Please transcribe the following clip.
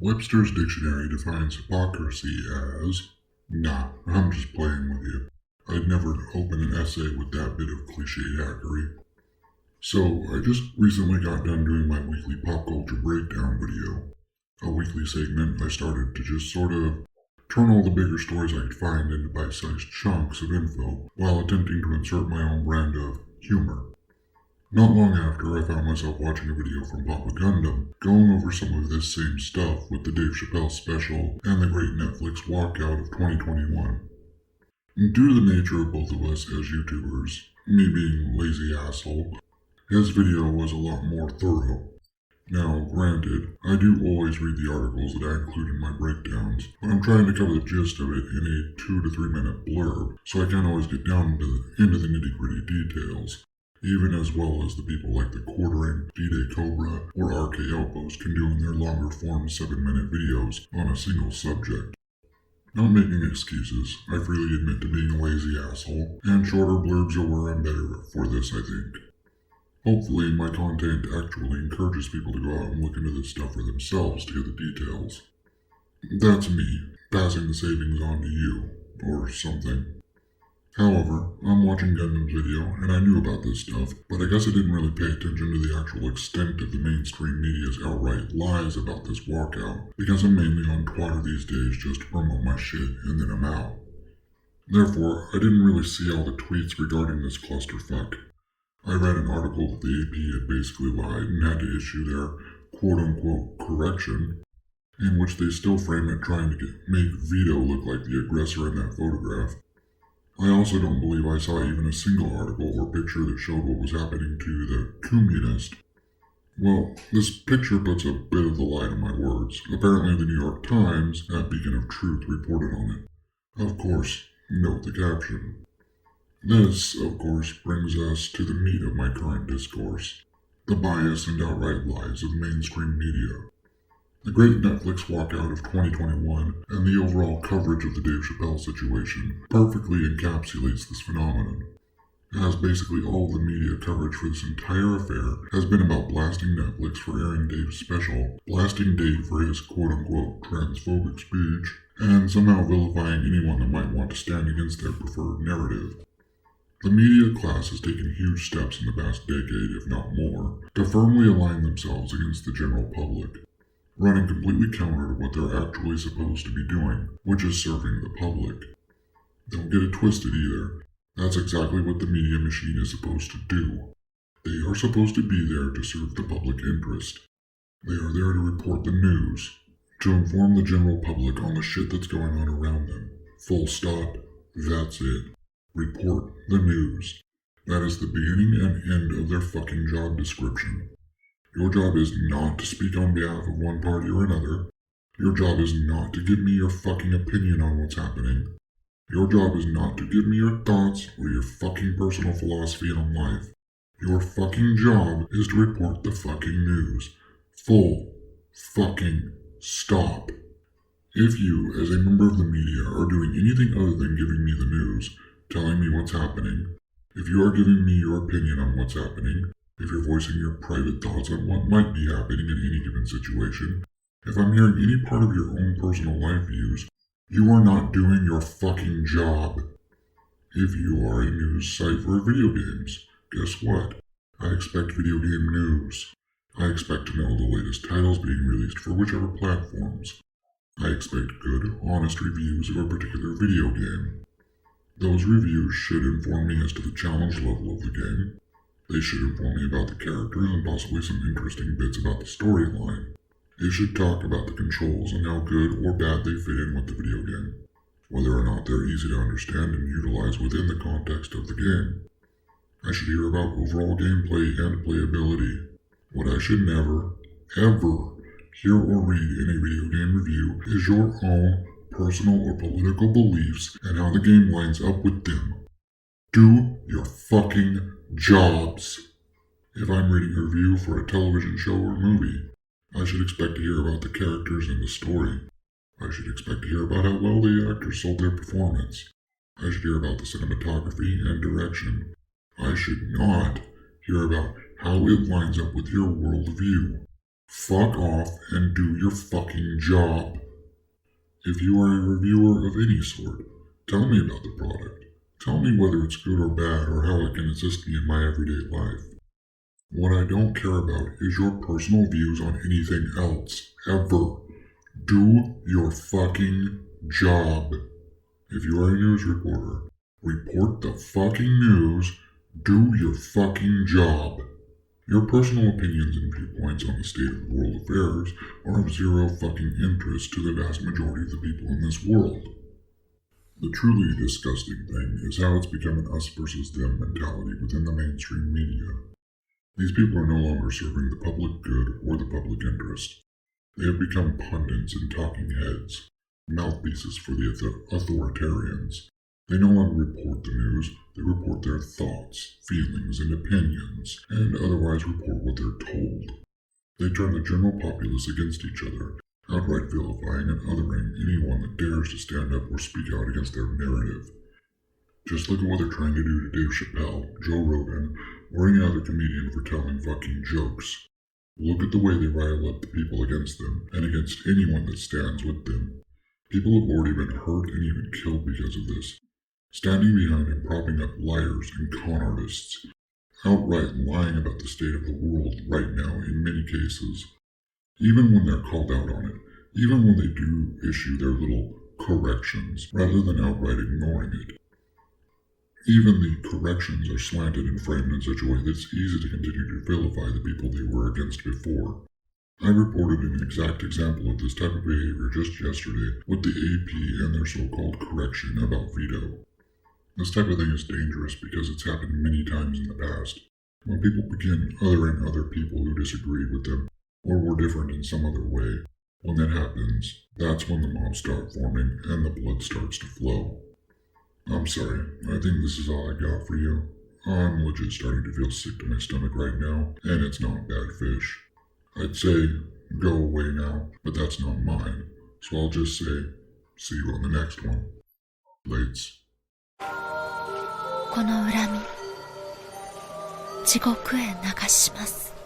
Webster's dictionary defines hypocrisy as, nah, I'm just playing with you. I'd never open an essay with that bit of cliche hackery. So, I just recently got done doing my weekly pop culture breakdown video. A weekly segment I started to just sort of turn all the bigger stories I could find into bite-sized chunks of info while attempting to insert my own brand of humor. Not long after, I found myself watching a video from Papa Gundam, going over some of this same stuff with the Dave Chappelle special and the great Netflix walkout of 2021. And due to the nature of both of us as YouTubers, me being a lazy asshole, his video was a lot more thorough. Now, granted, I do always read the articles that I include in my breakdowns, but I'm trying to cover the gist of it in a 2 to 3 minute blurb, so I can't always get down into the nitty-gritty details, even as well as the people like the Quartering, D-Day Cobra, or RK Outpost can do in their longer form 7-minute videos on a single subject. Not making excuses, I freely admit to being a lazy asshole, and shorter blurbs are where I'm better for this, I think. Hopefully, my content actually encourages people to go out and look into this stuff for themselves to get the details. That's me, passing the savings on to you, or something. However, I'm watching Gundam's video, and I knew about this stuff, but I guess I didn't really pay attention to the actual extent of the mainstream media's outright lies about this walkout, because I'm mainly on Twitter these days just to promote my shit, and then I'm out. Therefore, I didn't really see all the tweets regarding this clusterfuck. I read an article that the AP had basically lied and had to issue their quote-unquote correction, in which they still frame it trying to make Vito look like the aggressor in that photograph. I also don't believe I saw even a single article or picture that showed what was happening to the communist. Well, this picture puts a bit of the lie to my words. Apparently the New York Times, that beacon of truth, reported on it. Of course, note the caption. This, of course, brings us to the meat of my current discourse, the bias and outright lies of mainstream media. The great Netflix walkout of 2021 and the overall coverage of the Dave Chappelle situation perfectly encapsulates this phenomenon, as basically all of the media coverage for this entire affair has been about blasting Netflix for airing Dave's special, blasting Dave for his quote-unquote transphobic speech, and somehow vilifying anyone that might want to stand against their preferred narrative. The media class has taken huge steps in the past decade, if not more, to firmly align themselves against the general public, running completely counter to what they're actually supposed to be doing, which is serving the public. Don't get it twisted either. That's exactly what the media machine is supposed to do. They are supposed to be there to serve the public interest. They are there to report the news, to inform the general public on the shit that's going on around them. Full stop. That's it. Report the news. That is the beginning and end of their fucking job description. Your job is not to speak on behalf of one party or another. Your job is not to give me your fucking opinion on what's happening. Your job is not to give me your thoughts or your fucking personal philosophy on life. Your fucking job is to report the fucking news. Full fucking stop. If you, as a member of the media, are doing anything other than giving me the news, telling me what's happening, if you are giving me your opinion on what's happening, if you're voicing your private thoughts on what might be happening in any given situation, if I'm hearing any part of your own personal life views, you are not doing your fucking job. If you are a news site for video games, guess what? I expect video game news. I expect to know the latest titles being released for whichever platforms. I expect good, honest reviews of a particular video game. Those reviews should inform me as to the challenge level of the game. They should inform me about the characters and possibly some interesting bits about the storyline. They should talk about the controls and how good or bad they fit in with the video game, whether or not they're easy to understand and utilize within the context of the game. I should hear about overall gameplay and playability. What I should never, ever hear or read in a video game review is your own personal or political beliefs and how the game lines up with them. Do your fucking jobs. If I'm reading a review for a television show or movie, I should expect to hear about the characters and the story. I should expect to hear about how well the actors sold their performance. I should hear about the cinematography and direction. I should not hear about how it lines up with your worldview. Fuck off and do your fucking job. If you are a reviewer of any sort, tell me about the product. Tell me whether it's good or bad or how it can assist me in my everyday life. What I don't care about is your personal views on anything else, ever. Do your fucking job. If you are a news reporter, report the fucking news. Do your fucking job. Your personal opinions and viewpoints on the state of world affairs are of zero fucking interest to the vast majority of the people in this world. The truly disgusting thing is how it's become an us versus them mentality within the mainstream media. These people are no longer serving the public good or the public interest. They have become pundits and talking heads, mouthpieces for the authoritarians. They no longer report the news, they report their thoughts, feelings, and opinions, and otherwise report what they're told. They turn the general populace against each other, outright vilifying and othering anyone that dares to stand up or speak out against their narrative. Just look at what they're trying to do to Dave Chappelle, Joe Rogan, or any other comedian for telling fucking jokes. Look at the way they rile up the people against them, and against anyone that stands with them. People have already been hurt and even killed because of this. Standing behind and propping up liars and con artists. Outright lying about the state of the world right now in many cases. Even when they're called out on it. Even when they do issue their little corrections, rather than outright ignoring it. Even the corrections are slanted and framed in such a way that it's easy to continue to vilify the people they were against before. I reported an exact example of this type of behavior just yesterday with the AP and their so-called correction about veto. This type of thing is dangerous because it's happened many times in the past. When people begin othering other people who disagreed with them or were different in some other way, when that happens, that's when the mobs start forming and the blood starts to flow. I'm sorry, I think this is all I got for you. I'm legit starting to feel sick to my stomach right now, and it's not bad fish. I'd say, go away now, but that's not mine. So I'll just say, see you on the next one. Lates. この恨み、地獄へ流します。